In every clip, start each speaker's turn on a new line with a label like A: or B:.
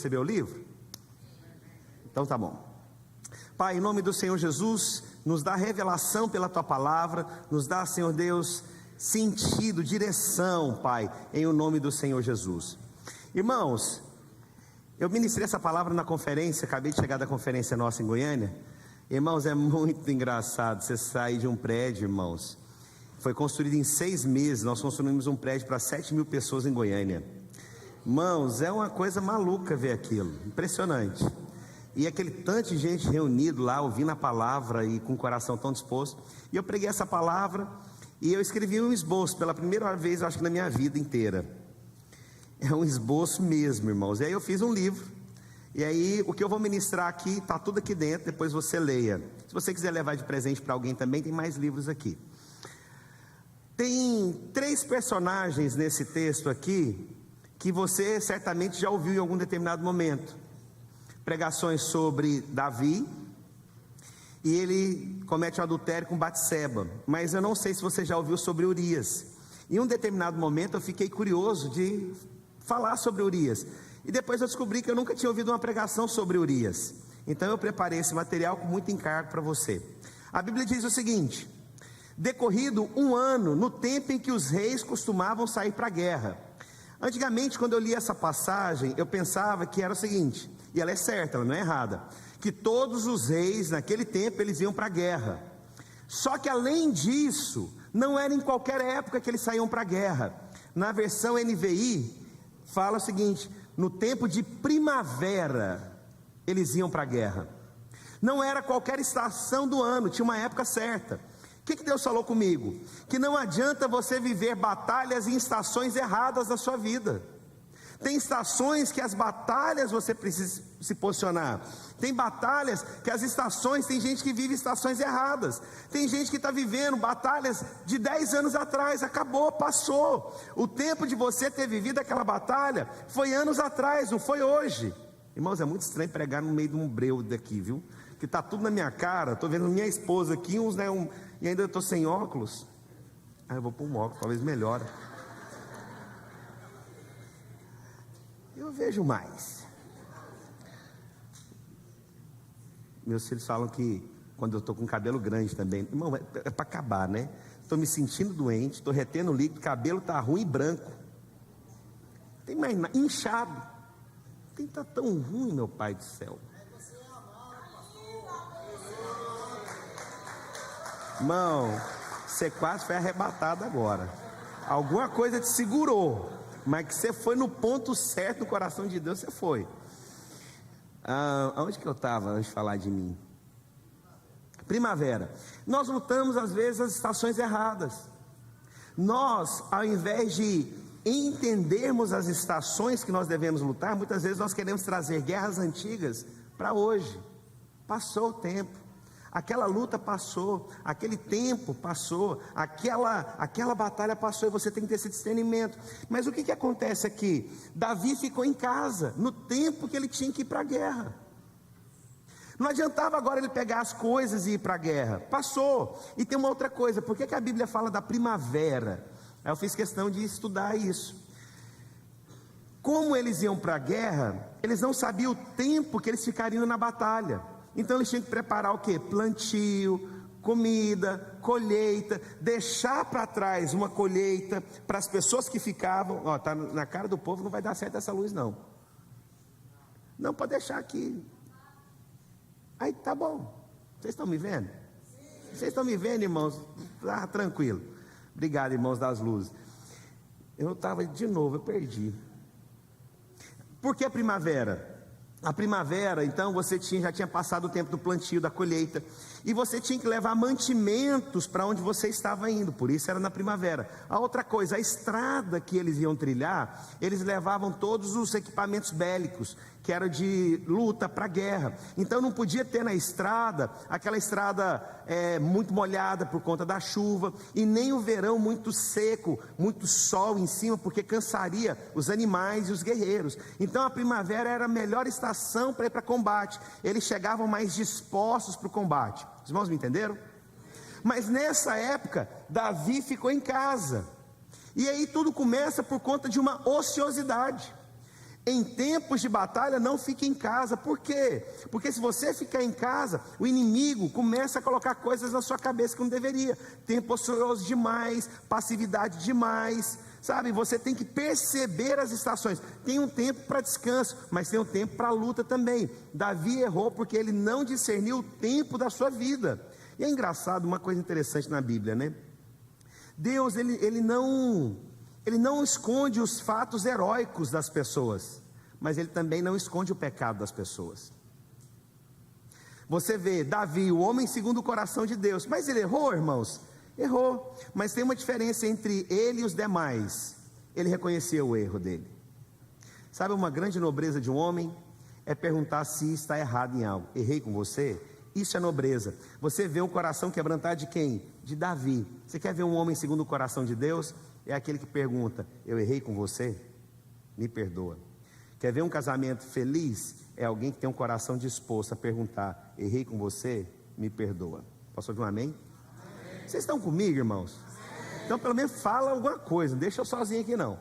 A: receber o livro? Então tá bom. Pai, em nome do Senhor Jesus, nos dá revelação pela Tua palavra, nos dá, Senhor Deus, sentido, direção, Pai, em o nome do Senhor Jesus. Irmãos, eu ministrei essa palavra na conferência, acabei de chegar da conferência nossa em Goiânia. Irmãos, é muito engraçado você sair de um prédio, irmãos. Foi construído em 6 meses, nós construímos um prédio para 7.000 pessoas em Goiânia. Irmãos, é uma coisa maluca ver aquilo, impressionante. E aquele tanto de gente reunido lá, ouvindo a palavra e com o coração tão disposto. E eu preguei essa palavra e eu escrevi um esboço, pela primeira vez, eu acho que na minha vida inteira. É um esboço mesmo, irmãos. E aí eu fiz um livro. E aí o que eu vou ministrar aqui, está tudo aqui dentro, depois você leia. Se você quiser levar de presente para alguém também, tem mais livros aqui. Tem 3 personagens nesse texto aqui, que você certamente já ouviu em algum determinado momento. Pregações sobre Davi, e ele comete um adultério com Batseba, mas eu não sei se você já ouviu sobre Urias. Em um determinado momento eu fiquei curioso de falar sobre Urias, e depois eu descobri que eu nunca tinha ouvido uma pregação sobre Urias. Então eu preparei esse material com muito encargo para você. A Bíblia diz o seguinte: decorrido 1 ano, no tempo em que os reis costumavam sair para a guerra. Antigamente, quando eu li essa passagem, eu pensava que era o seguinte, e ela é certa, ela não é errada, que todos os reis naquele tempo eles iam para a guerra. Só que além disso, não era em qualquer época que eles saíam para a guerra. Na versão NVI fala o seguinte: no tempo de primavera eles iam para a guerra. Não era qualquer estação do ano, tinha uma época certa. O que Deus falou comigo? Que não adianta você viver batalhas em estações erradas da sua vida. Tem estações que as batalhas você precisa se posicionar. Tem batalhas que as estações, tem gente que vive estações erradas. Tem gente que está vivendo batalhas de 10 anos atrás, acabou, passou. O tempo de você ter vivido aquela batalha foi anos atrás, não foi hoje. Irmãos, é muito estranho pregar no meio de um breu daqui, viu? Que está tudo na minha cara, estou vendo minha esposa aqui, e ainda estou sem óculos. Eu vou pôr um óculos, talvez melhore. Eu vejo mais. Meus filhos falam que quando eu estou com cabelo grande também, irmão, é para acabar, né? Estou me sentindo doente, estou retendo líquido, cabelo está ruim e branco. Tem mais nada, inchado. Tem que estar tão ruim, meu pai do céu. Irmão, você quase foi arrebatado agora. Alguma coisa te segurou, mas que você foi no ponto certo no coração de Deus, você foi. Onde que eu estava antes de falar de mim? Primavera. Nós lutamos às vezes as estações erradas. Nós, ao invés de entendermos as estações que nós devemos lutar, muitas vezes nós queremos trazer guerras antigas para hoje. Passou o tempo. Aquela luta passou, aquele tempo passou, aquela batalha passou, e você tem que ter esse discernimento. Mas o que acontece aqui? Davi ficou em casa, no tempo que ele tinha que ir para a guerra. Não adiantava agora ele pegar as coisas e ir para a guerra, passou. E tem uma outra coisa, por que a Bíblia fala da primavera? Eu fiz questão de estudar isso. Como eles iam para a guerra, eles não sabiam o tempo que eles ficariam na batalha. Então eles tinham que preparar o quê? Plantio, comida, colheita, deixar para trás uma colheita para as pessoas que ficavam. Ó, tá na cara do povo, não vai dar certo essa luz não. Não, pode deixar aqui. Aí tá bom. Vocês estão me vendo? Vocês estão me vendo, irmãos? Ah, tranquilo. Obrigado, irmãos das luzes. Eu estava de novo, eu perdi. Por que a primavera? A primavera, então, você já tinha passado o tempo do plantio, da colheita, e você tinha que levar mantimentos para onde você estava indo, por isso era na primavera. A outra coisa, a estrada que eles iam trilhar, eles levavam todos os equipamentos bélicos, que era de luta para a guerra. Então não podia ter na estrada, aquela estrada muito molhada por conta da chuva, e nem o verão muito seco, muito sol em cima, porque cansaria os animais e os guerreiros. Então a primavera era a melhor estação para ir para combate. Eles chegavam mais dispostos para o combate. Os irmãos me entenderam? Mas nessa época, Davi ficou em casa. E aí tudo começa por conta de uma ociosidade. Em tempos de batalha, não fique em casa. Por quê? Porque se você ficar em casa, o inimigo começa a colocar coisas na sua cabeça que não deveria. Tempo ocioso demais, passividade demais, sabe? Você tem que perceber as estações. Tem um tempo para descanso, mas tem um tempo para luta também. Davi errou porque ele não discerniu o tempo da sua vida. E é engraçado, uma coisa interessante na Bíblia, né? Deus, ele não esconde os fatos heróicos das pessoas, mas ele também não esconde o pecado das pessoas. Você vê Davi, o homem segundo o coração de Deus, mas ele errou, irmãos? Errou, mas tem uma diferença entre ele e os demais. Ele reconheceu o erro dele. Sabe, uma grande nobreza de um homem é perguntar se está errado em algo. Errei com você? Isso é nobreza. Você vê um coração quebrantado de quem? De Davi. Você quer ver um homem segundo o coração de Deus? É aquele que pergunta: eu errei com você? Me perdoa. Quer ver um casamento feliz? É alguém que tem um coração disposto a perguntar: errei com você? Me perdoa. Posso ouvir um amém? Vocês estão comigo, irmãos? Então pelo menos fala alguma coisa, não deixa eu sozinho aqui não.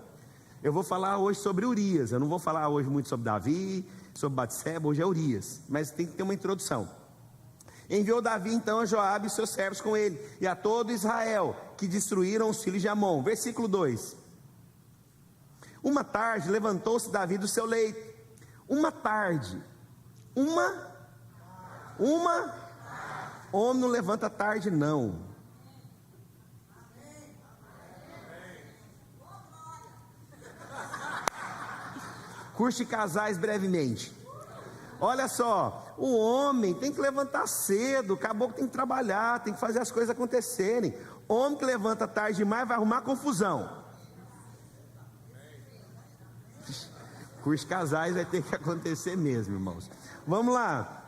A: Eu vou falar hoje sobre Urias. Eu não vou falar hoje muito sobre Davi, sobre Batseba. Hoje é Urias, mas tem que ter uma introdução. Enviou Davi então a Joabe e seus servos com ele, e a todo Israel, que destruíram os filhos de Amon. Versículo 2. Uma tarde levantou-se Davi do seu leito. Uma tarde. Homem não levanta tarde não. Curso de casais brevemente. Olha só, o homem tem que levantar cedo, o caboclo tem que trabalhar, tem que fazer as coisas acontecerem. Homem que levanta tarde demais vai arrumar confusão. Curso de casais vai ter que acontecer mesmo, irmãos. Vamos lá.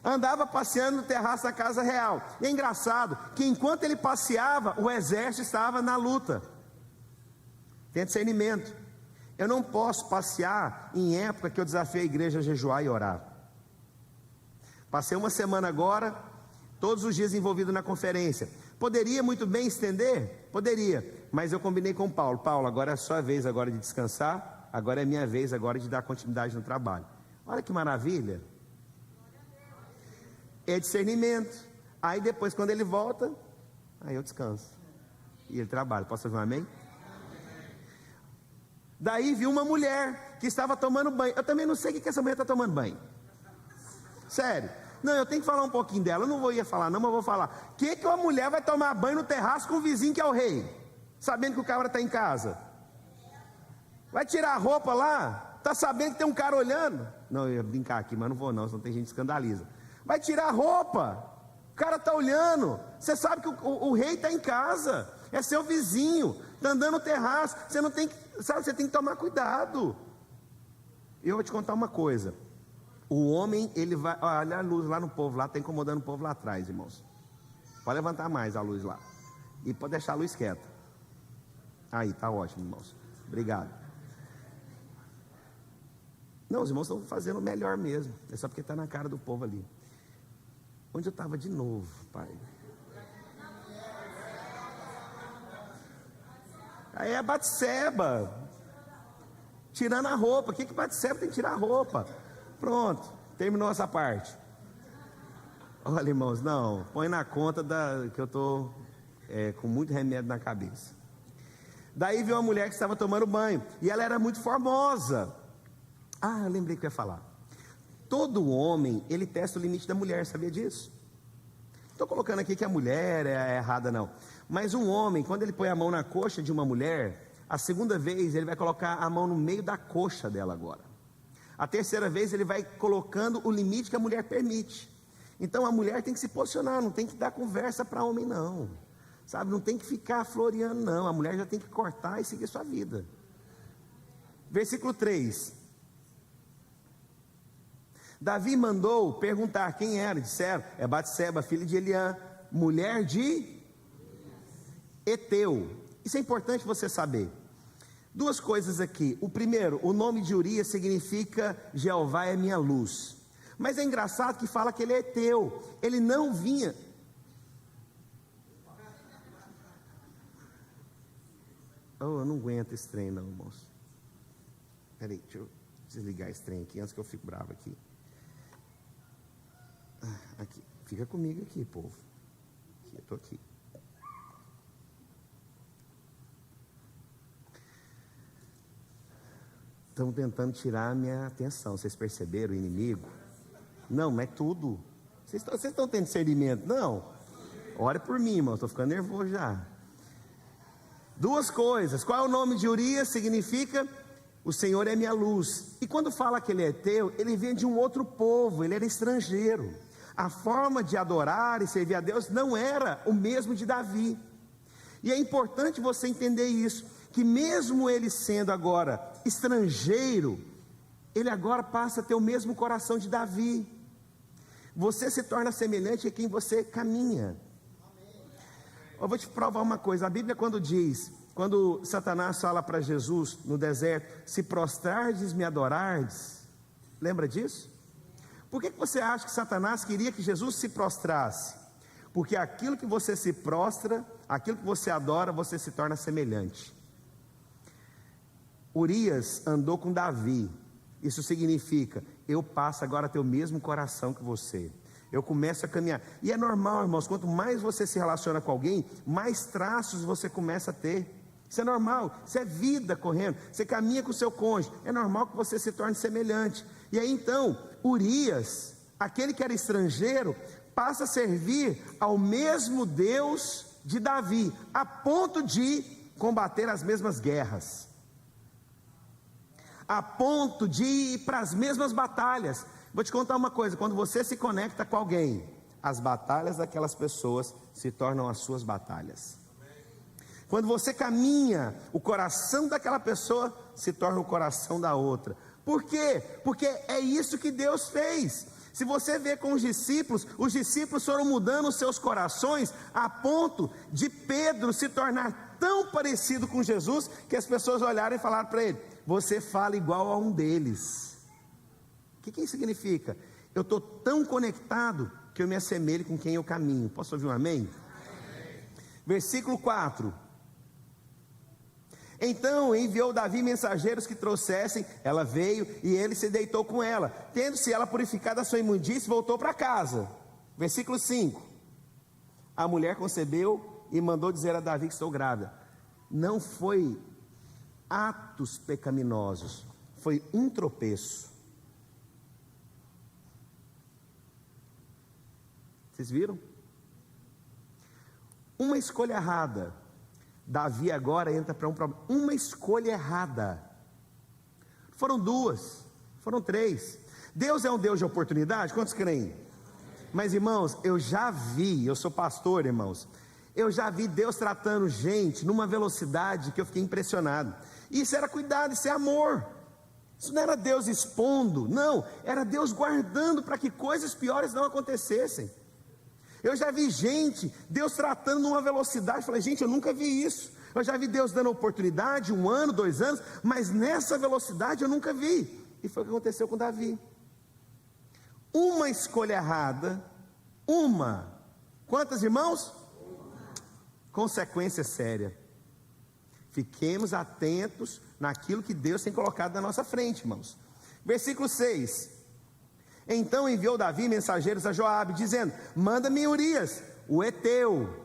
A: Andava passeando no terraço da casa real. E é engraçado que enquanto ele passeava, o exército estava na luta. Tem discernimento. Eu não posso passear em época que eu desafiei a igreja a jejuar e orar. Passei uma semana agora, todos os dias envolvido na conferência. Poderia muito bem estender? Poderia, mas eu combinei com o Paulo. Paulo, agora é a sua vez agora de descansar, agora é minha vez agora de dar continuidade no trabalho. Olha que maravilha. É discernimento. Aí depois quando ele volta, aí eu descanso. E ele trabalha. Posso fazer um amém? Daí viu uma mulher que estava tomando banho. Eu também não sei o que essa mulher está tomando banho. Sério. Não, eu tenho que falar um pouquinho dela. Eu não ia falar não, mas eu vou falar. O que uma mulher vai tomar banho no terraço com o vizinho que é o rei? Sabendo que o cabra está em casa? Vai tirar a roupa lá? Está sabendo que tem um cara olhando? Não, eu ia brincar aqui, mas não vou não, senão tem gente que escandaliza. Vai tirar a roupa? O cara está olhando. Você sabe que o rei está em casa. É seu vizinho. Está andando no terraço. Você não tem que... Sabe, você tem que tomar cuidado. Eu vou te contar uma coisa. O homem, ele vai... Olha a luz lá no povo, lá está incomodando o povo lá atrás, irmãos. Pode levantar mais a luz lá. E pode deixar a luz quieta. Aí, está ótimo, irmãos. Obrigado. Não, os irmãos estão fazendo o melhor mesmo. É só porque está na cara do povo ali. Onde eu estava de novo, pai? Aí é Batseba, tirando a roupa. O que Batseba tem que tirar a roupa? Pronto, terminou essa parte. Olha, irmãos, não, põe na conta que eu estou com muito remédio na cabeça. Daí viu uma mulher que estava tomando banho, e ela era muito formosa. Ah, eu lembrei que eu ia falar. Todo homem, ele testa o limite da mulher, sabia disso? Estou colocando aqui que a mulher é errada não. Mas um homem, quando ele põe a mão na coxa de uma mulher, a segunda vez ele vai colocar a mão no meio da coxa dela agora. A terceira vez ele vai colocando o limite que a mulher permite. Então a mulher tem que se posicionar, não tem que dar conversa para homem não. Sabe, não tem que ficar floreando não. A mulher já tem que cortar e seguir sua vida. Versículo 3. Davi mandou perguntar quem era. Disseram, é Batseba, filha de Eliã, mulher de Eteu. Isso é importante você saber. Duas coisas aqui. O primeiro, o nome de Urias significa Jeová é minha luz. Mas é engraçado que fala que ele é Eteu. Ele não vinha. Oh, eu não aguento esse trem não, irmãos. Peraí, deixa eu desligar esse trem aqui antes que eu fico bravo aqui. Aqui, fica comigo aqui, povo. Aqui, eu estou aqui. Estão tentando tirar a minha atenção. Vocês perceberam o inimigo? Não, não é tudo. Vocês estão tendo discernimento? Não. Ore por mim, irmão. Estou ficando nervoso já. Duas coisas. Qual é o nome de Urias? Significa: o Senhor é minha luz. E quando fala que ele é teu, ele vem de um outro povo. Ele era estrangeiro. A forma de adorar e servir a Deus não era o mesmo de Davi. E é importante você entender isso, que mesmo ele sendo agora estrangeiro, ele agora passa a ter o mesmo coração de Davi. Você se torna semelhante a quem você caminha. Eu vou te provar uma coisa. A Bíblia quando Satanás fala para Jesus no deserto: se prostrardes me adorardes, lembra disso? Por que você acha que Satanás queria que Jesus se prostrasse? Porque aquilo que você se prostra, aquilo que você adora, você se torna semelhante. Urias andou com Davi. Isso significa: eu passo agora a ter o mesmo coração que você. Eu começo a caminhar. E é normal, irmãos, quanto mais você se relaciona com alguém, mais traços você começa a ter. Isso é normal, isso é vida correndo. Você caminha com o seu cônjuge, é normal que você se torne semelhante. E aí então, Urias, aquele que era estrangeiro, passa a servir ao mesmo Deus de Davi, a ponto de combater as mesmas guerras, a ponto de ir para as mesmas batalhas. Vou te contar uma coisa: quando você se conecta com alguém, as batalhas daquelas pessoas se tornam as suas batalhas. Quando você caminha, o coração daquela pessoa se torna o coração da outra. Por quê? Porque é isso que Deus fez. Se você vê com os discípulos foram mudando os seus corações, a ponto de Pedro se tornar tão parecido com Jesus, que as pessoas olharam e falaram para ele: você fala igual a um deles. O que isso significa? Eu estou tão conectado que eu me assemelho com quem eu caminho. Posso ouvir um amém? Versículo 4. Então enviou Davi mensageiros que trouxessem. Ela veio e ele se deitou com ela. Tendo-se ela purificado a sua imundície, voltou para casa. Versículo 5. A mulher concebeu e mandou dizer a Davi que estou grávida. Não foi atos pecaminosos, foi um tropeço. Vocês viram? Uma escolha errada. Davi agora entra para um problema. Uma escolha errada. Foram duas, foram três. Deus é um Deus de oportunidade? Quantos creem? Mas irmãos, eu já vi, eu sou pastor, irmãos, eu já vi Deus tratando gente numa velocidade que eu fiquei impressionado. Isso era cuidado, isso é amor. Isso não era Deus expondo, não, era Deus guardando para que coisas piores não acontecessem. Eu já vi Deus tratando numa velocidade, falei: gente, eu nunca vi isso. Eu já vi Deus dando oportunidade, 1 ano, 2 anos, mas nessa velocidade eu nunca vi. E foi o que aconteceu com Davi. Uma escolha errada, quantas, irmãos? Consequência séria. Fiquemos atentos naquilo que Deus tem colocado na nossa frente, irmãos. Versículo 6. Então enviou Davi mensageiros a Joabe, dizendo: manda-me Urias, o heteu.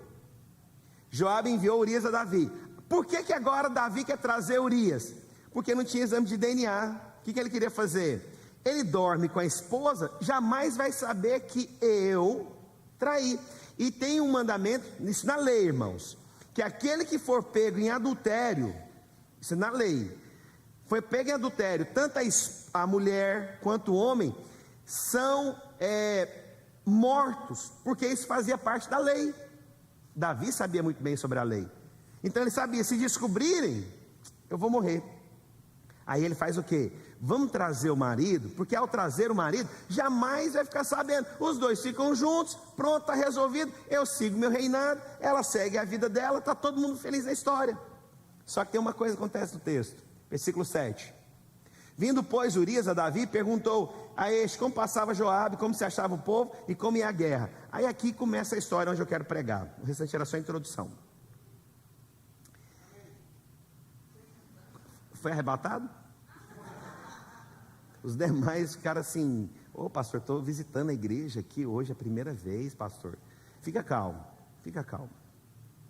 A: Joabe enviou Urias a Davi. Por que agora Davi quer trazer Urias? Porque não tinha exame de DNA. O que ele queria fazer? Ele dorme com a esposa, jamais vai saber que eu traí. E tem um mandamento, isso na lei, irmãos, que aquele que for pego em adultério, isso é na lei, foi pego em adultério, tanto a mulher quanto o homem, são mortos, porque isso fazia parte da lei. Davi sabia muito bem sobre a lei, então ele sabia: se descobrirem, eu vou morrer. Aí ele faz o quê? Vamos trazer o marido, porque ao trazer o marido, jamais vai ficar sabendo. Os dois ficam juntos, pronto, está resolvido. Eu sigo meu reinado, ela segue a vida dela, está todo mundo feliz na história. Só que tem uma coisa que acontece no texto, versículo 7. Vindo, pois, Urias a Davi, perguntou a este como passava Joabe, como se achava o povo e como ia a guerra. Aí aqui começa a história onde eu quero pregar. O restante era só a introdução. Foi arrebatado? Os demais ficaram assim: ô pastor, estou visitando a igreja aqui hoje, é a primeira vez, pastor. Fica calmo, fica calmo.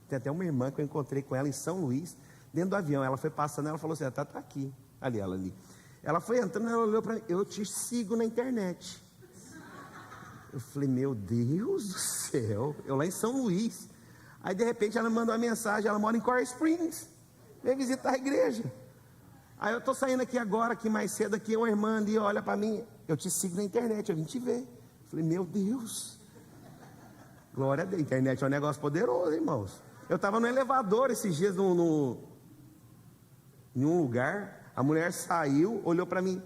A: Tem até uma irmã que eu encontrei com ela em São Luís, dentro do avião. Ela foi passando, ela falou assim: tá aqui, ali, ela ali. Ela foi entrando, ela olhou para mim: eu te sigo na internet. Eu falei: meu Deus do céu, eu lá em São Luís. Aí de repente ela me mandou uma mensagem: ela mora em Coral Springs, veio visitar a igreja. Aí eu estou saindo aqui agora, aqui mais cedo, aqui uma irmã ali olha para mim: eu te sigo na internet, eu vim te ver. Eu falei: meu Deus, glória a Deus, a internet é um negócio poderoso, irmãos. Eu estava no elevador esses dias, em um lugar, a mulher saiu, olhou para mim: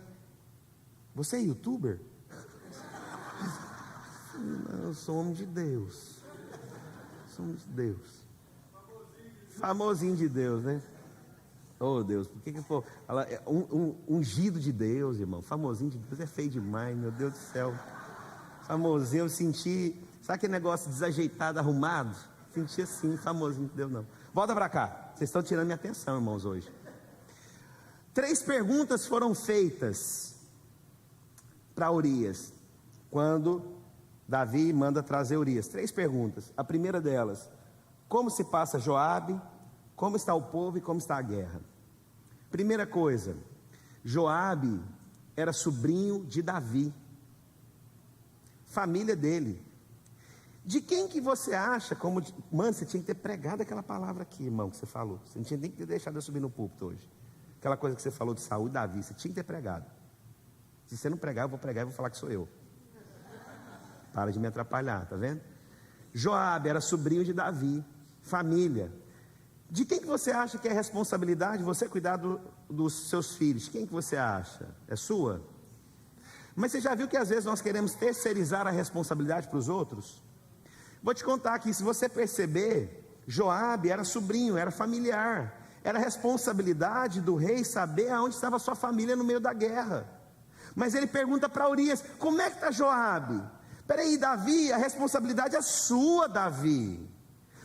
A: você é youtuber? Não, eu sou homem de Deus. Somos de Deus. Famosinho de Deus, né? Oh Deus, por que pô, ungido de Deus, irmão? Famosinho de Deus é feio demais, meu Deus do céu. Famosinho, eu senti, sabe aquele negócio desajeitado, arrumado? Senti assim, famosinho de Deus não. Volta para cá, vocês estão tirando minha atenção, irmãos, hoje. 3 perguntas foram feitas para Urias, quando Davi manda trazer Urias. 3 perguntas. A primeira delas: como se passa Joabe, como está o povo e como está a guerra? Primeira coisa, Joabe era sobrinho de Davi, família dele. De quem que você acha, mano, você tinha que ter pregado aquela palavra aqui, irmão, que você falou. Você não tinha nem que ter deixado eu subir no púlpito hoje. Aquela coisa que você falou de Saul e Davi, você tinha que ter pregado. Se você não pregar, eu vou pregar e vou falar que sou eu. Para de me atrapalhar, tá vendo? Joabe era sobrinho de Davi, família. De quem que você acha que é a responsabilidade você cuidar dos seus filhos? Quem que você acha? É sua? Mas você já viu que às vezes nós queremos terceirizar a responsabilidade para os outros? Vou te contar aqui, se você perceber, Joabe era sobrinho, era familiar. Era responsabilidade do rei saber aonde estava a sua família no meio da guerra. Mas ele pergunta para Urias: como é que está Joabe? Peraí, Davi, a responsabilidade é sua, Davi.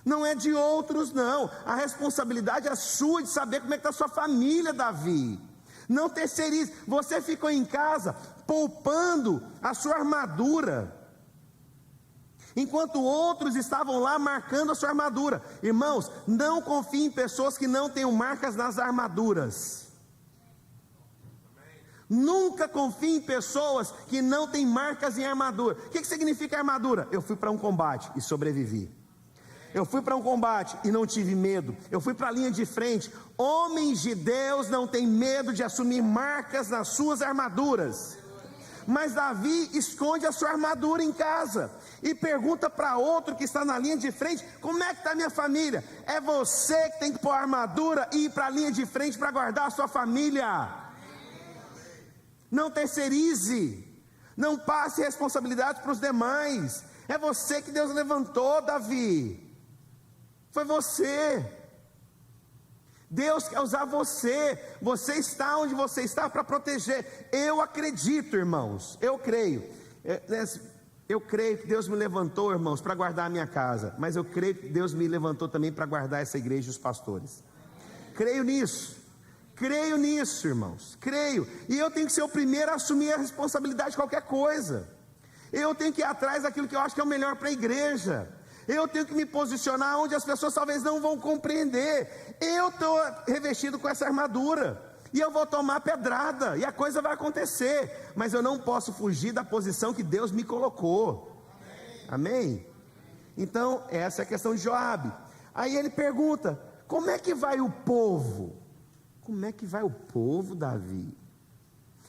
A: Não é de outros, não. A responsabilidade é sua de saber como é que está a sua família, Davi. Não terceirize. Você ficou em casa poupando a sua armadura, enquanto outros estavam lá marcando a sua armadura. Irmãos, não confie em pessoas que não tenham marcas nas armaduras. Nunca confie em pessoas que não têm marcas em armadura. O que significa armadura? Eu fui para um combate e sobrevivi. Eu fui para um combate e não tive medo. Eu fui para a linha de frente. Homens de Deus não têm medo de assumir marcas nas suas armaduras. Mas Davi esconde a sua armadura em casa e pergunta para outro que está na linha de frente: como é que está a minha família? É você que tem que pôr a armadura e ir para a linha de frente para guardar a sua família. Não terceirize, não passe responsabilidade para os demais. É você que Deus levantou, Davi. Foi você. Deus quer usar você. Você está onde você está para proteger. Eu acredito, irmãos, eu creio. Eu creio que Deus me levantou, irmãos, para guardar a minha casa. Mas eu creio que Deus me levantou também para guardar essa igreja e os pastores. Creio nisso. Creio nisso, irmãos, creio. E eu tenho que ser o primeiro a assumir a responsabilidade de qualquer coisa. Eu tenho que ir atrás daquilo que eu acho que é o melhor para a igreja. Eu tenho que me posicionar onde as pessoas talvez não vão compreender. Eu estou revestido com essa armadura e eu vou tomar pedrada e a coisa vai acontecer. Mas eu não posso fugir da posição que Deus me colocou. Amém? Então essa é a questão de Joabe. Aí ele pergunta: como é que vai o povo? Como é que vai o povo, Davi?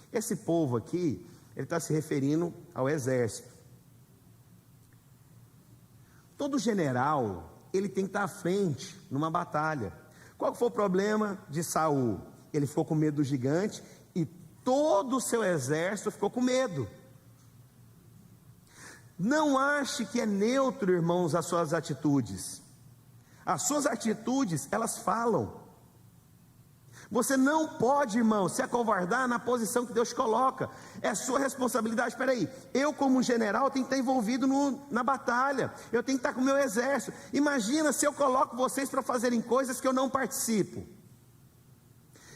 A: Esse povo aqui, ele está se referindo ao exército. Todo general, ele tem que estar à frente numa batalha. Qual foi o problema de Saul? Ele ficou com medo do gigante e todo o seu exército ficou com medo. Não ache que é neutro, irmãos, as suas atitudes. As suas atitudes, elas falam. Você não pode, irmão, se acovardar na posição que Deus coloca. É sua responsabilidade. Espera aí, eu como general tenho que estar envolvido na batalha. Eu tenho que estar com o meu exército. Imagina se eu coloco vocês para fazerem coisas que eu não participo.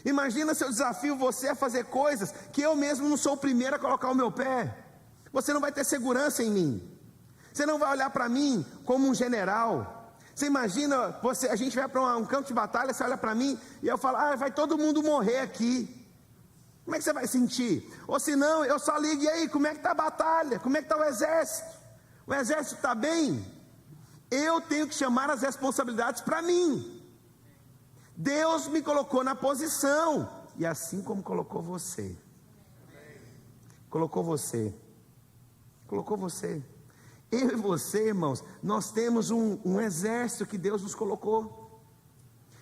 A: Imagina se eu desafio você a fazer coisas que eu mesmo não sou o primeiro a colocar o meu pé. Você não vai ter segurança em mim. Você não vai olhar para mim como um general. Você imagina, a gente vai para um campo de batalha, você olha para mim e eu falo, vai todo mundo morrer aqui. Como é que você vai sentir? Ou se não, eu só ligo, e aí, como é que está a batalha? Como é que está o exército? O exército está bem? Eu tenho que chamar as responsabilidades para mim. Deus me colocou na posição, e assim como colocou você, eu e você, irmãos, nós temos um exército que Deus nos colocou.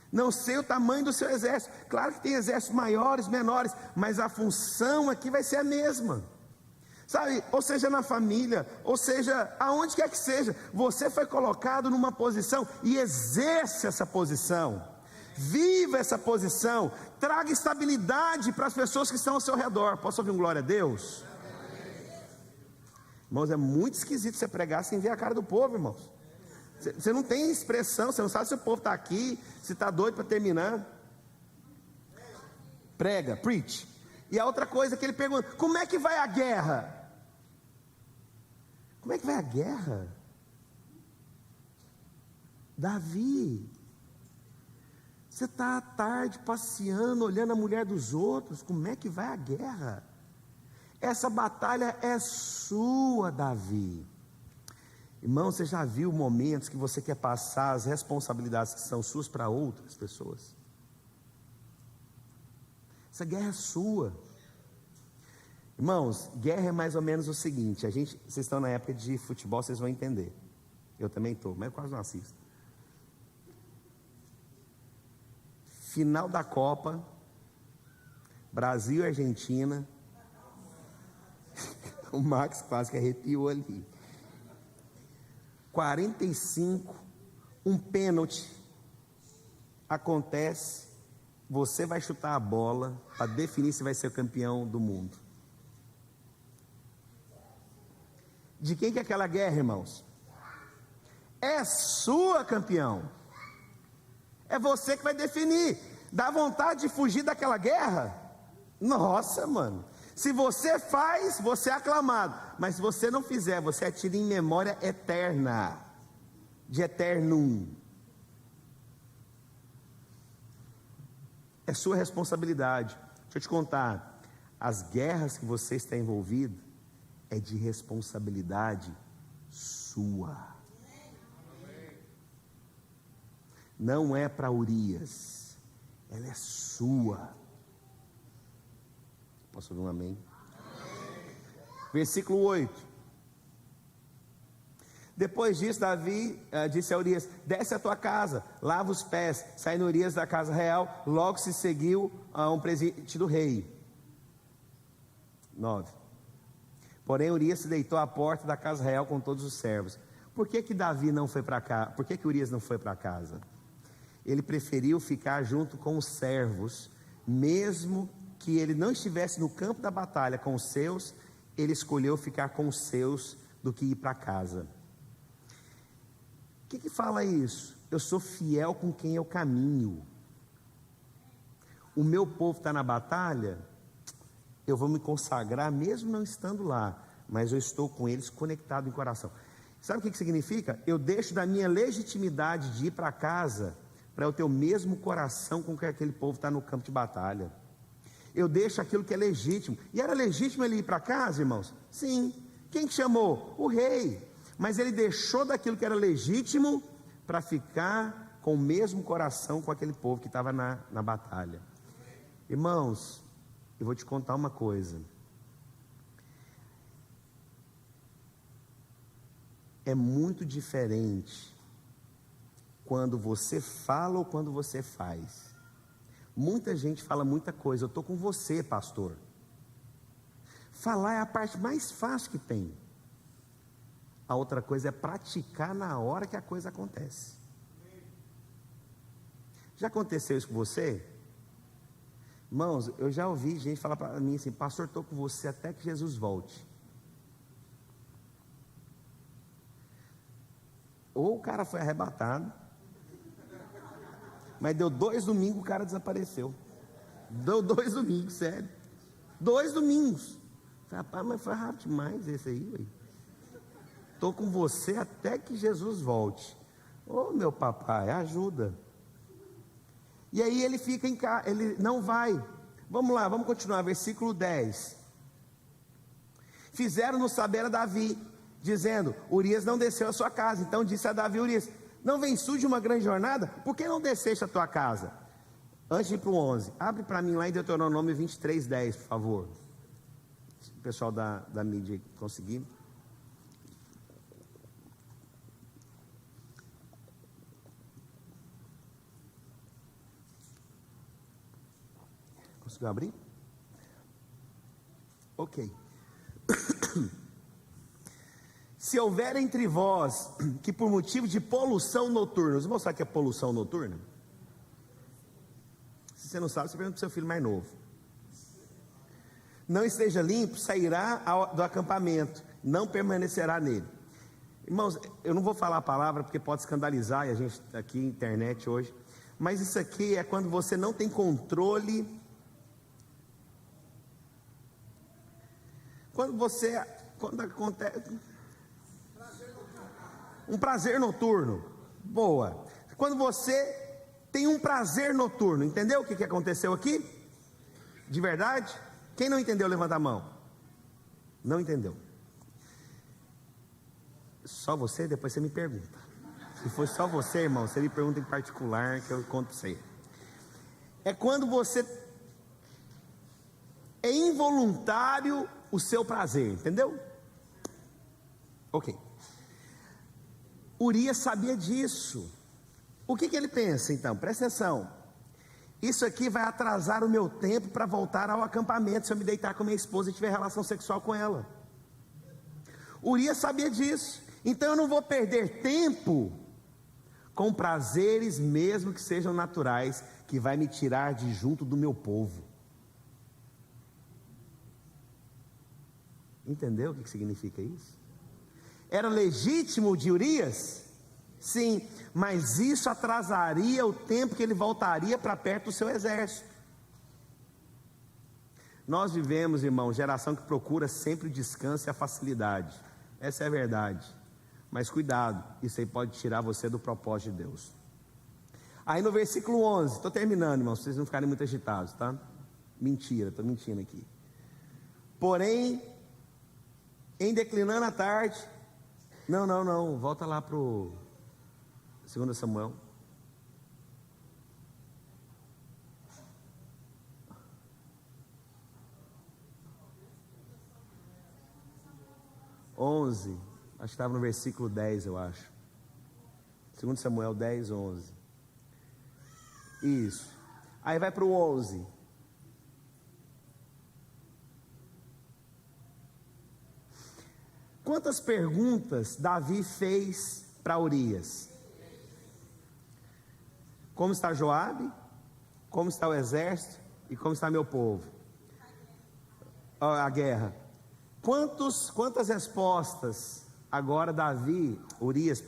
A: Não sei o tamanho do seu exército, claro que tem exércitos maiores, menores, mas a função aqui vai ser a mesma, sabe? Ou seja na família, ou seja aonde quer que seja, você foi colocado numa posição e exerce essa posição, viva essa posição, traga estabilidade para as pessoas que estão ao seu redor. Posso ouvir um glória a Deus? Irmãos, é muito esquisito você pregar sem ver a cara do povo, irmãos. Você não tem expressão, você não sabe se o povo está aqui, se está doido para terminar. Prega, preach. E a outra coisa que ele pergunta, como é que vai a guerra? Como é que vai a guerra? Davi, você está à tarde passeando, olhando a mulher dos outros, como é que vai a guerra? Essa batalha é sua, Davi. Irmão, você já viu momentos que você quer passar as responsabilidades que são suas para outras pessoas? Essa guerra é sua. Irmãos, guerra é mais ou menos o seguinte, vocês estão na época de futebol, vocês vão entender. Eu também estou, mas eu quase não assisto. Final da Copa, Brasil e Argentina. O Max quase que arrepiou ali. 45, um pênalti acontece, você vai chutar a bola para definir se vai ser o campeão do mundo. De quem que é aquela guerra, irmãos? É sua, campeão. É você que vai definir. Dá vontade de fugir daquela guerra? Nossa, mano. Se você faz, você é aclamado. Mas se você não fizer, você é tido em memória eterna. De eternum. É sua responsabilidade. Deixa eu te contar. As guerras que você está envolvido é de responsabilidade sua. Não é para Urias. Ela é sua. Posso ouvir um amém? Versículo 8. Depois disso, Davi disse a Urias: desce a tua casa, lava os pés. Saindo Urias da casa real, logo se seguiu a um presente do rei. 9. Porém Urias se deitou à porta da casa real com todos os servos. Por que Davi não foi para casa? Por que Urias não foi para casa? Ele preferiu ficar junto com os servos, mesmo que ele não estivesse no campo da batalha com os seus, ele escolheu ficar com os seus do que ir para casa. O que fala isso? Eu sou fiel com quem eu caminho. O meu povo está na batalha, eu vou me consagrar mesmo não estando lá, mas eu estou com eles conectado em coração. Sabe o que significa? Eu deixo da minha legitimidade de ir para casa, para eu ter o mesmo coração com que aquele povo está no campo de batalha. Eu deixo aquilo que é legítimo. E era legítimo ele ir para casa, irmãos? Sim. Quem que chamou? O rei. Mas ele deixou daquilo que era legítimo para ficar com o mesmo coração com aquele povo que estava na batalha. Irmãos, eu vou te contar uma coisa. É muito diferente quando você fala ou quando você faz. Muita gente fala muita coisa. Eu estou com você, pastor. Falar é a parte mais fácil que tem. A outra coisa é praticar na hora que a coisa acontece. Já aconteceu isso com você? Irmãos, eu já ouvi gente falar para mim assim: pastor, estou com você até que Jesus volte. Ou o cara foi arrebatado, mas deu 2 domingos, o cara desapareceu. Deu 2 domingos, sério. 2 domingos. Rapaz, mas foi rápido demais esse aí. Estou com você até que Jesus volte. Ô meu papai, ajuda. E aí ele fica em casa, ele não vai. Vamos lá, vamos continuar, versículo 10. Fizeram-no saber a Davi, dizendo: Urias não desceu à sua casa. Então disse a Davi: Urias, não vem de uma grande jornada? Por que não desceste à tua casa? Antes de ir para o 11, abre para mim lá em Deuteronômio 23, 10, por favor. Se o pessoal da mídia conseguir. Conseguiu abrir? Ok. Se houver entre vós que por motivo de poluição noturna, vamos mostrar o que é poluição noturna? Se você não sabe, você pergunta para o seu filho mais novo. Não esteja limpo, sairá do acampamento, não permanecerá nele. Irmãos, eu não vou falar a palavra porque pode escandalizar, e a gente está aqui na internet hoje, mas isso aqui é quando você não tem controle. Quando acontece um prazer noturno, boa. Quando você tem um prazer noturno, entendeu o que aconteceu aqui? De verdade? Quem não entendeu, levanta a mão. Não entendeu? Só você? Depois você me pergunta. Se for só você, irmão, você me pergunta em particular que eu conto para você. É quando você é involuntário o seu prazer, entendeu? Ok. Urias sabia disso. O que ele pensa então? Presta atenção. Isso aqui vai atrasar o meu tempo para voltar ao acampamento, se eu me deitar com minha esposa e tiver relação sexual com ela. Urias sabia disso. Então eu não vou perder tempo com prazeres, mesmo que sejam naturais, que vai me tirar de junto do meu povo. Entendeu o que significa isso? Era legítimo de Urias? Sim, mas isso atrasaria o tempo que ele voltaria para perto do seu exército. Nós vivemos, irmão, geração que procura sempre o descanso e a facilidade. Essa é a verdade. Mas cuidado, isso aí pode tirar você do propósito de Deus. Aí no versículo 11, estou terminando, irmão, vocês não ficarem muito agitados, tá? Mentira, estou mentindo aqui. Porém, em declinando a tarde, não, volta lá para o 2 Samuel. Acho que estava no versículo 10, eu acho. 2 Samuel 10, 11. Isso. Aí vai para o 11. Quantas perguntas Davi fez para Urias? Como está Joabe? Como está o exército? E como está meu povo? A guerra. Quantas respostas agora Urias,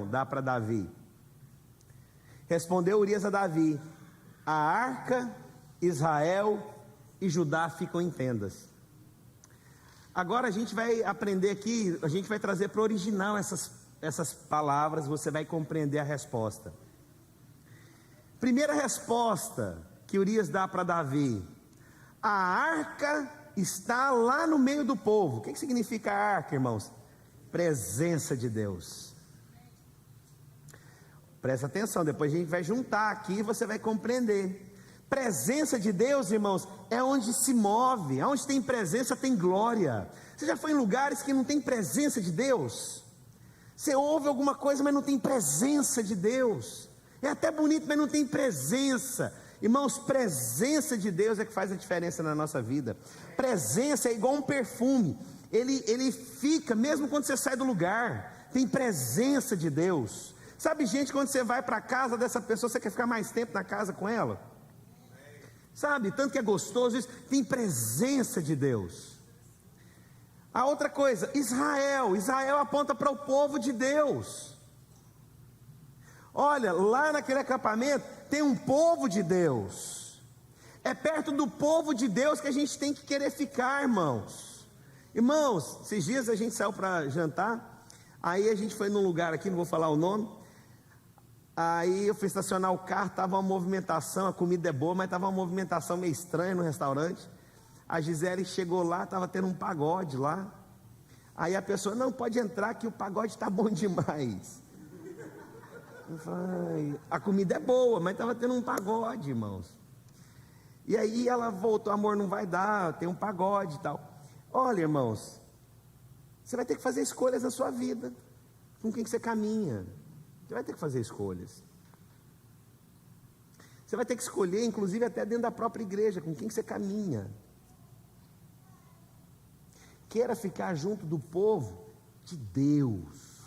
A: dá para Davi? Respondeu Urias a Davi: a arca, Israel e Judá ficam em tendas. Agora a gente vai aprender aqui, a gente vai trazer para o original essas palavras, você vai compreender a resposta. Primeira resposta que Urias dá para Davi: a arca está lá no meio do povo. O que significa a arca, irmãos? Presença de Deus. Presta atenção, depois a gente vai juntar aqui e você vai compreender. Presença de Deus, irmãos, é onde se move. Onde tem presença tem glória. Você já foi em lugares que não tem presença de Deus? Você ouve alguma coisa, mas não tem presença de Deus. É até bonito, mas não tem presença. Irmãos, presença de Deus é que faz a diferença na nossa vida. Presença é igual um perfume. Ele fica, mesmo quando você sai do lugar. Tem presença de Deus. Sabe, gente, quando você vai para a casa dessa pessoa, você quer ficar mais tempo na casa com ela? Sabe, tanto que é gostoso isso. Tem presença de Deus. A outra coisa, Israel aponta para o povo de Deus. Olha, lá naquele acampamento tem um povo de Deus. É perto do povo de Deus que a gente tem que querer ficar, irmãos. Irmãos, esses dias a gente saiu para jantar, aí a gente foi num lugar aqui, não vou falar o nome. Aí eu fui estacionar o carro, estava uma movimentação, a comida é boa, mas estava uma movimentação meio estranha no restaurante. A Gisele chegou lá, estava tendo um pagode lá. Aí a pessoa, não, pode entrar que o pagode está bom demais. Eu falei, a comida é boa, mas estava tendo um pagode, irmãos. E aí ela voltou, amor, não vai dar, tem um pagode e tal. Olha, irmãos, você vai ter que fazer escolhas na sua vida. Com quem que você caminha? Você vai ter que fazer escolhas. Você vai ter que escolher, inclusive até dentro da própria igreja, com quem que você caminha. Queira ficar junto do povo de Deus,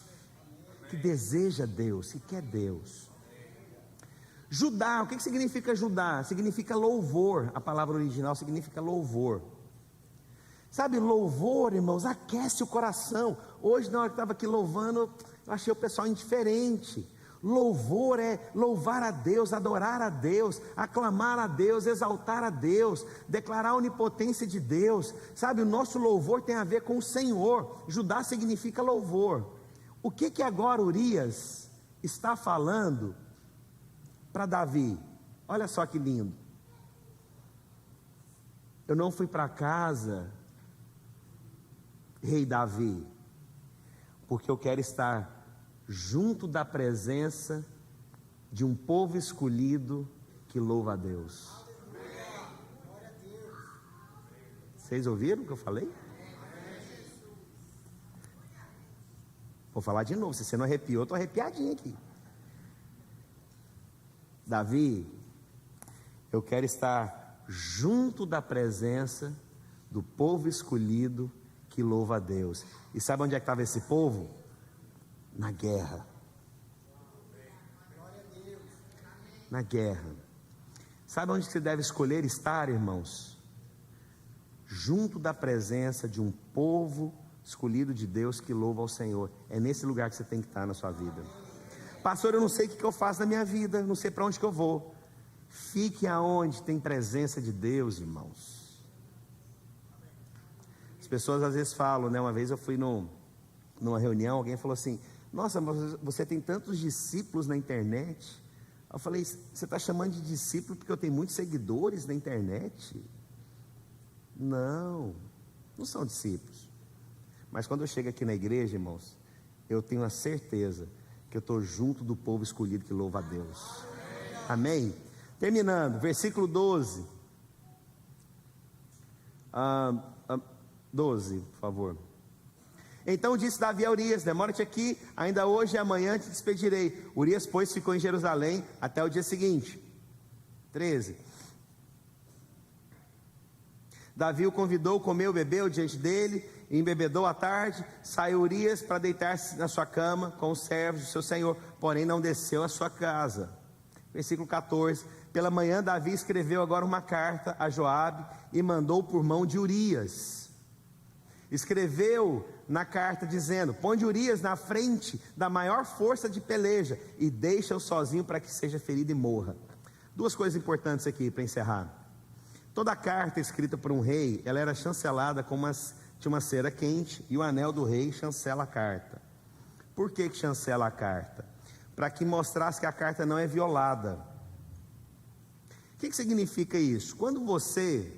A: que deseja Deus, que quer Deus. Judá, o que significa Judá? Significa louvor, a palavra original significa louvor. Sabe, louvor, irmãos, aquece o coração. Hoje, na hora que eu estava aqui louvando, eu achei o pessoal indiferente. Louvor é louvar a Deus, adorar a Deus, aclamar a Deus, exaltar a Deus, declarar a onipotência de Deus. Sabe, o nosso louvor tem a ver com o Senhor. Judá significa louvor. O que agora Urias está falando para Davi? Olha só que lindo. Eu não fui para casa, rei Davi, porque eu quero estar junto da presença de um povo escolhido que louva a Deus. Vocês ouviram o que eu falei? Vou falar de novo, se você não arrepiou, eu estou arrepiadinho aqui. Davi, eu quero estar junto da presença do povo escolhido que louva a Deus. E sabe onde é que estava esse povo? Na guerra. Na guerra. Sabe onde você deve escolher estar, irmãos? Junto da presença de um povo escolhido de Deus que louva ao Senhor. É nesse lugar que você tem que estar na sua vida. Pastor, eu não sei o que eu faço na minha vida, não sei para onde que eu vou. Fique aonde tem presença de Deus, irmãos. As pessoas às vezes falam, né? Uma vez eu fui numa reunião, alguém falou assim: nossa, mas você tem tantos discípulos na internet. Eu falei, você está chamando de discípulo porque eu tenho muitos seguidores na internet? Não, não são discípulos. Mas quando eu chego aqui na igreja, irmãos, eu tenho a certeza que eu estou junto do povo escolhido que louva a Deus. Amém? Terminando, versículo 12. 12, por favor. Então disse Davi a Urias: demora-te aqui, ainda hoje e amanhã te despedirei. Urias, pois, ficou em Jerusalém até o dia seguinte. 13. Davi o convidou, comeu, bebeu diante dele, e embebedou à tarde. Saiu Urias para deitar-se na sua cama com os servos do seu senhor, porém não desceu à sua casa. Versículo 14. Pela manhã Davi escreveu agora uma carta a Joabe e mandou por mão de Urias. Escreveu na carta dizendo: põe Urias na frente da maior força de peleja e deixa-o sozinho para que seja ferido e morra. Duas coisas importantes aqui para encerrar. Toda carta escrita por um rei, ela era chancelada com tinha uma cera quente, e o anel do rei chancela a carta. Por que chancela a carta? Para que mostrasse que a carta não é violada. O que significa isso? Quando você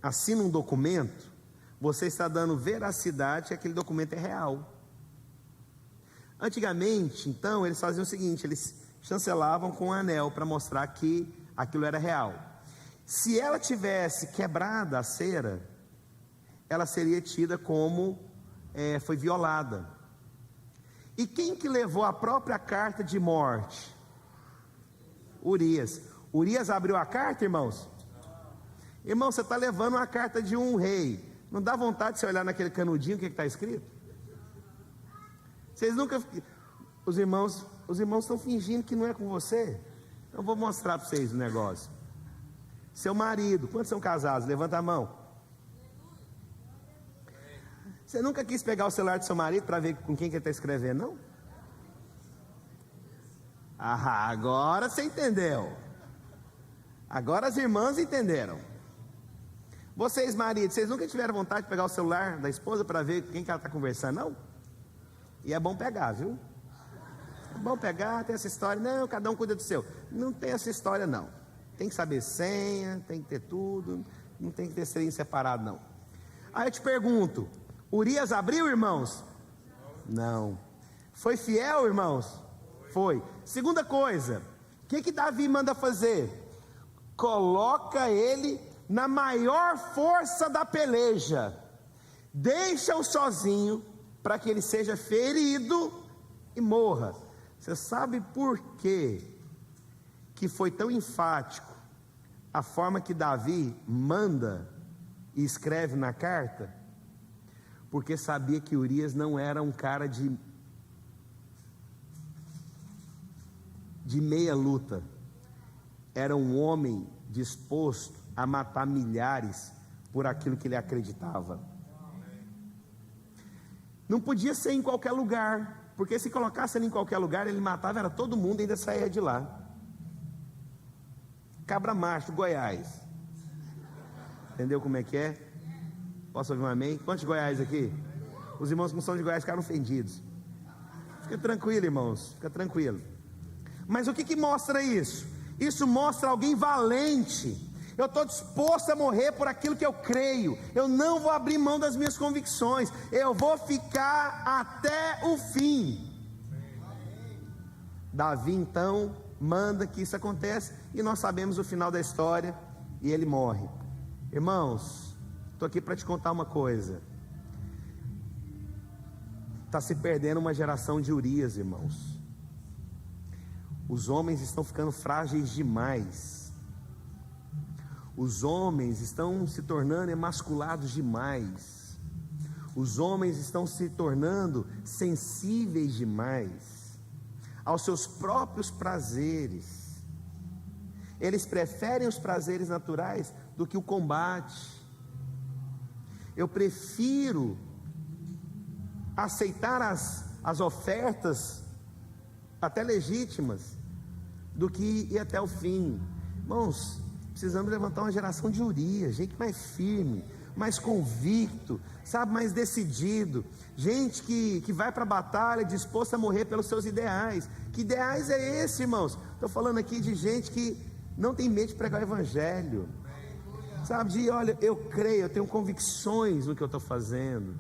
A: assina um documento, você está dando veracidade que aquele documento é real. Antigamente, então, eles faziam o seguinte: eles chancelavam com um anel para mostrar que aquilo era real. Se ela tivesse quebrada a cera, ela seria tida como foi violada. E quem que levou a própria carta de morte? Urias. Urias abriu a carta, irmãos? Irmão, você está levando uma carta de um rei. Não dá vontade de você olhar naquele canudinho o que está escrito? Vocês nunca... Os irmãos estão fingindo que não é com você. Então vou mostrar para vocês o negócio. Seu marido, quantos são casados? Levanta a mão. Você nunca quis pegar o celular do seu marido para ver com quem que ele está escrevendo, não? Ah, agora você entendeu. Agora as irmãs entenderam. Vocês, maridos, vocês nunca tiveram vontade de pegar o celular da esposa para ver quem que ela está conversando, não? E é bom pegar, viu? É bom pegar, tem essa história. Não, cada um cuida do seu. Não tem essa história, não. Tem que saber senha, tem que ter tudo. Não tem que ter senha separado, não. Aí eu te pergunto, Urias abriu, irmãos? Não. Foi fiel, irmãos? Foi. Segunda coisa, o que Davi manda fazer? Coloca ele na maior força da peleja, deixa-o sozinho, para que ele seja ferido e morra. Você sabe por quê que foi tão enfático a forma que Davi manda e escreve na carta? Porque sabia que Urias não era um cara de meia luta, era um homem disposto a matar milhares por aquilo que ele acreditava. Não podia ser em qualquer lugar, porque se colocasse ele em qualquer lugar, ele matava, era todo mundo, ainda saía de lá. Cabra Macho, Goiás. Entendeu como é que é? Posso ouvir um amém? Quantos de Goiás aqui? Os irmãos que não são de Goiás ficaram ofendidos. Fica tranquilo, irmãos, fica tranquilo. Mas o que mostra isso? Isso mostra alguém valente. Eu estou disposto a morrer por aquilo que eu creio. Eu não vou abrir mão das minhas convicções. Eu vou ficar até o fim. Davi então manda que isso aconteça, e nós sabemos o final da história, e ele morre. Irmãos, estou aqui para te contar uma coisa. Está se perdendo uma geração de Urias, irmãos. Os homens estão ficando frágeis demais. Os homens estão se tornando emasculados demais. Os homens estão se tornando sensíveis demais aos seus próprios prazeres. Eles preferem os prazeres naturais do que o combate. Eu prefiro aceitar as ofertas, até legítimas, do que ir até o fim. Irmãos, precisamos levantar uma geração de Urias, gente mais firme, mais convicto, sabe, mais decidido, gente que vai para a batalha disposto a morrer pelos seus ideais. Que ideais é esse, irmãos? Estou falando aqui de gente que não tem medo de pregar o evangelho, sabe, de olha, eu creio, eu tenho convicções no que eu estou fazendo,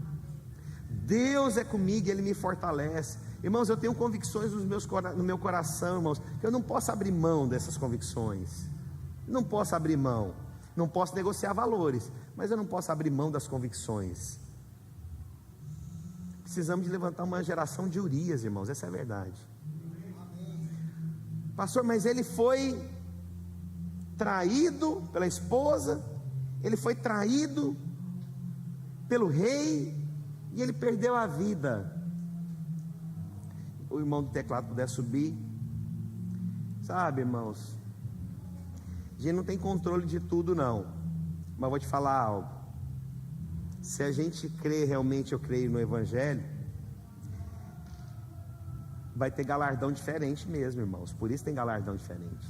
A: Deus é comigo, Ele me fortalece. Irmãos, eu tenho convicções no meu coração, irmãos, que eu não posso abrir mão dessas convicções. Não posso abrir mão. Não posso negociar valores, mas eu não posso abrir mão das convicções. Precisamos de levantar uma geração de Urias, irmãos, essa é a verdade. Pastor, mas ele foi traído pela esposa, ele foi traído pelo rei, e ele perdeu a vida. O irmão do teclado puder subir. Sabe, irmãos, a gente não tem controle de tudo não, mas vou te falar algo. Se a gente crê realmente, eu creio no evangelho, vai ter galardão diferente mesmo, irmãos. Por isso tem galardão diferente.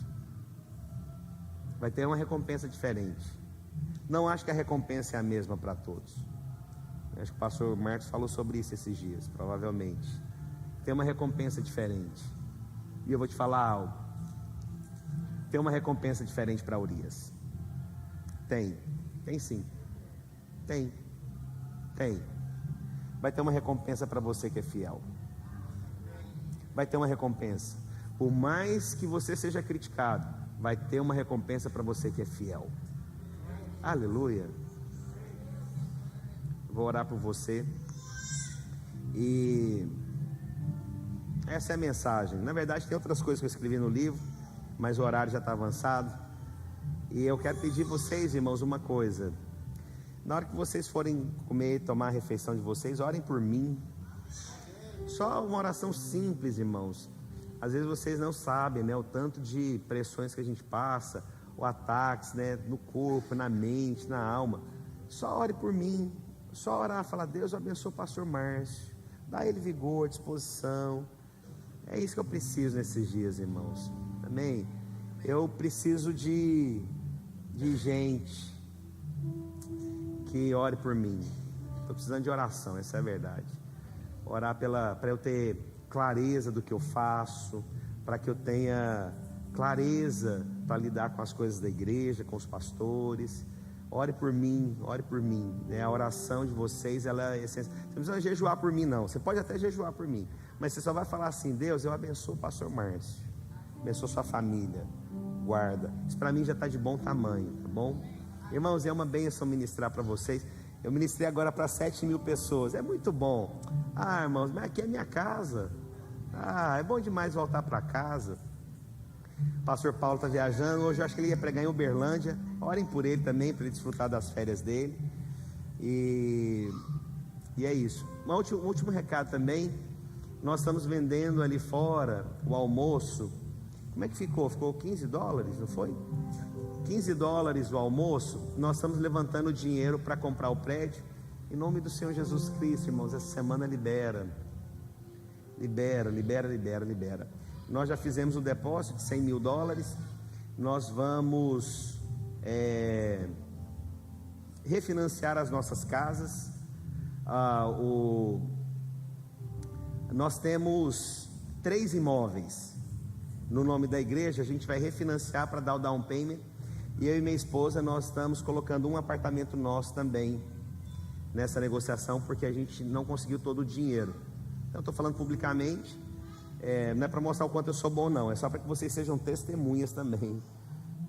A: Vai ter uma recompensa diferente. Não acho que a recompensa é a mesma para todos. Acho que o pastor Marcos falou sobre isso esses dias, provavelmente. Tem uma recompensa diferente. E eu vou te falar algo. Tem uma recompensa diferente para Urias. Tem sim. Tem. Vai ter uma recompensa para você que é fiel. Vai ter uma recompensa. Por mais que você seja criticado, vai ter uma recompensa para você que é fiel. Aleluia. Vou orar por você. E essa é a mensagem. Na verdade tem outras coisas que eu escrevi no livro, mas o horário já está avançado. E eu quero pedir a vocês, irmãos, uma coisa. Na hora que vocês forem comer, tomar a refeição de vocês, orem por mim. Só uma oração simples, irmãos. Às vezes vocês não sabem, né, o tanto de pressões que a gente passa, ou ataques, né, no corpo, na mente, na alma. Só ore por mim. Só orar, falar: Deus abençoe o pastor Márcio, dá ele vigor, disposição. É isso que eu preciso nesses dias, irmãos. Amém? Eu preciso de gente que ore por mim. Estou precisando de oração, essa é a verdade. Orar para eu ter clareza do que eu faço, para que eu tenha clareza para lidar com as coisas da igreja, com os pastores. Ore por mim, né? A oração de vocês, ela é essencial. Você não precisa jejuar por mim não, você pode até jejuar por mim, mas você só vai falar assim: Deus, eu abençoo o pastor Márcio, abençoo sua família, guarda. Isso para mim já está de bom tamanho, tá bom? Irmãos, é uma bênção ministrar para vocês. Eu ministrei agora para 7.000 pessoas, é muito bom. Ah, irmãos, mas aqui é minha casa. Ah, é bom demais voltar para casa. O pastor Paulo está viajando, hoje eu acho que ele ia pregar em Uberlândia. Orem por ele também, para ele desfrutar das férias dele. E é isso. Um último recado também. Nós estamos vendendo ali fora o almoço. Como é que ficou? Ficou $15, não foi? $15 o almoço. Nós estamos levantando dinheiro para comprar o prédio. Em nome do Senhor Jesus Cristo, irmãos, essa semana libera. Nós já fizemos o depósito de $100.000. Nós vamos refinanciar as nossas casas. Nós temos 3 imóveis no nome da igreja. A gente vai refinanciar para dar o down payment. E eu e minha esposa, nós estamos colocando um apartamento nosso também nessa negociação, porque a gente não conseguiu todo o dinheiro. Então, estou falando publicamente, não é para mostrar o quanto eu sou bom não, é só para que vocês sejam testemunhas também,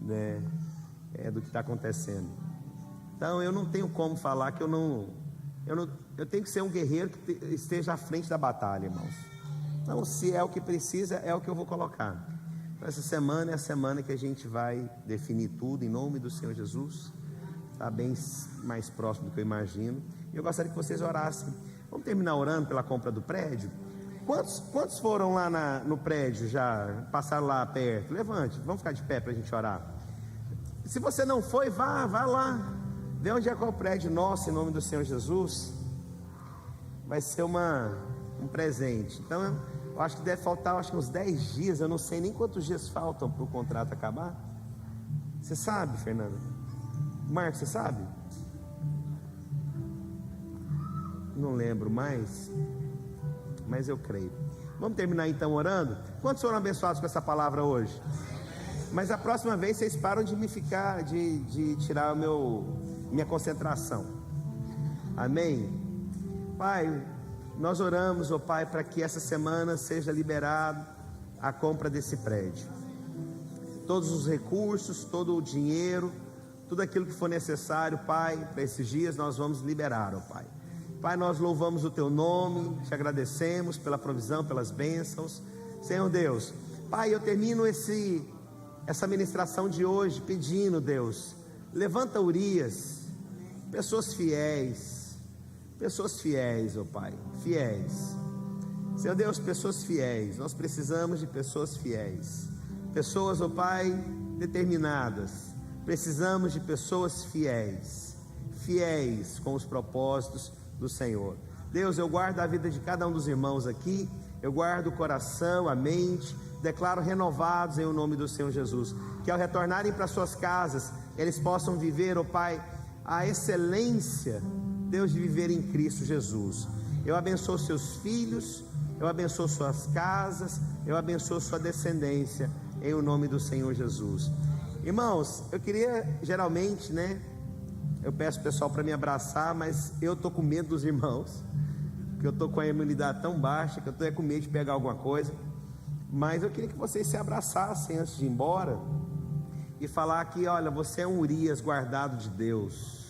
A: né, do que está acontecendo. Então, eu não tenho como falar que eu tenho que ser um guerreiro que esteja à frente da batalha, irmãos. Então, se é o que precisa, é o que eu vou colocar. Então, essa semana é a semana que a gente vai definir tudo em nome do Senhor Jesus. Está bem mais próximo do que eu imagino. E eu gostaria que vocês orassem. Vamos terminar orando pela compra do prédio? Quantos foram lá no prédio já? Passaram lá perto? Levante, vamos ficar de pé para a gente orar. Se você não foi, vá lá. Vê onde é qual o prédio nosso, em nome do Senhor Jesus. Vai ser um presente. Então, eu acho que deve faltar uns 10 dias. Eu não sei nem quantos dias faltam para o contrato acabar. Você sabe, Fernanda? Marcos, você sabe? Não lembro mais, mas eu creio. Vamos terminar então orando? Quantos foram abençoados com essa palavra hoje? Mas a próxima vez vocês param de de tirar minha concentração. Amém? Pai, nós oramos, ó Pai, para que essa semana seja liberado a compra desse prédio. Todos os recursos, todo o dinheiro, tudo aquilo que for necessário, Pai, para esses dias nós vamos liberar, ó Pai. Pai, nós louvamos o Teu nome, te agradecemos pela provisão, pelas bênçãos. Senhor Deus, Pai, eu termino essa ministração de hoje pedindo, Deus, levanta Urias, pessoas fiéis, ó Pai, fiéis. Senhor Deus, pessoas fiéis, nós precisamos de pessoas fiéis, pessoas, ó Pai, determinadas. Precisamos de pessoas fiéis com os propósitos do Senhor. Deus, eu guardo a vida de cada um dos irmãos aqui, eu guardo o coração, a mente, declaro renovados em o nome do Senhor Jesus, que ao retornarem para suas casas, eles possam viver, ó Pai, a excelência, Deus, de viver em Cristo Jesus. Eu abençoo seus filhos, eu abençoo suas casas, eu abençoo sua descendência, em o nome do Senhor Jesus. Irmãos, eu queria, geralmente, eu peço o pessoal para me abraçar, mas eu estou com medo dos irmãos, porque eu estou com a imunidade tão baixa, que eu estou com medo de pegar alguma coisa. Mas eu queria que vocês se abraçassem antes de ir embora, e falar que, olha, você é um Urias guardado de Deus.